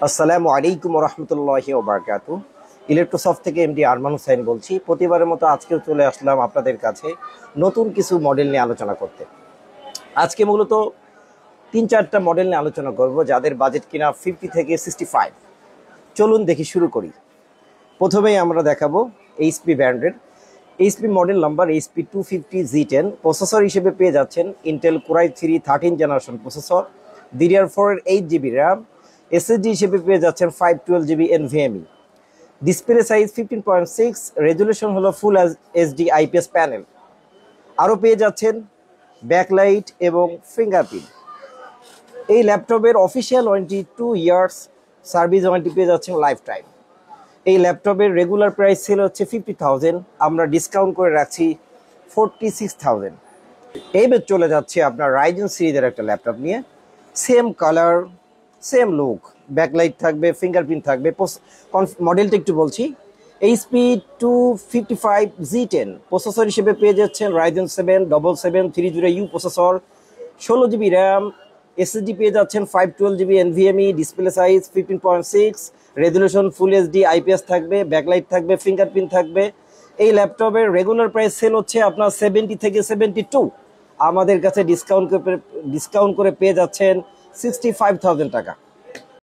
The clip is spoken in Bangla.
আসসালামু আলাইকুম রহমতুল্লাহি ওবারাকাতু। ইলেকট্রোসফট থেকে এমডি আরমান হুসাইন বলছি। প্রতিবারের মতো আজকেও চলে আসলাম আপনাদের কাছে নতুন কিছু মডেল নিয়ে আলোচনা করতে। আজকে মূলত 3-4টা মডেল নিয়ে আলোচনা করব যাদের বাজেট কিনা 50 থেকে 65। চলুন দেখি শুরু করি। প্রথমেই আমরা দেখাবো এইচপি ব্র্যান্ডের HP model number HP250Z10। Processor হিসেবে পেয়ে যাচ্ছেন Intel core i3 13 generation processor, DDR4 এর 8GB র্যাম। এসএসডি হিসেবে পেয়ে যাচ্ছেন 512GB NVMe। Display size 15.6, resolution হলো ফুল এইচডি আইপিএস প্যানেল। আরও পেয়ে যাচ্ছেন ব্যাকলাইট এবং ফিঙ্গারপ্রিন্ট। এই ল্যাপটপের official warranty 2 years, service warranty পেয়ে যাচ্ছেন লাইফ টাইম। এই ল্যাপটপের রেগুলার প্রাইস ছিল হচ্ছে 50,000, আমরা ডিসকাউন্ট করে রাখছি 46,000। এইবার চলে যাচ্ছে আপনার রাইজেন সিরিজের একটা ল্যাপটপ নিয়ে। Same colour, same look, backlight থাকবে, ফিঙ্গারপ্রিন্ট থাকবে। মডেলটা একটু বলছি, HP255Z10। প্রসেসর হিসেবে পেয়ে যাচ্ছেন Ryzen 77730U processor, 16GB RAM. SSD পেয়ে যাচ্ছেন 512GB NVMe। Display size 15.6, resolution full HD IPS থাকবে, ব্যাকলাইট থাকবে, ফিঙ্গারপ্রিন্ট থাকবে। এই ল্যাপটপের রেগুলার প্রাইস সেল হচ্ছে আপনার 70 থেকে 72। আমাদের কাছে ডিসকাউন্ট করে পেয়ে যাচ্ছেন 65,000 টাকা।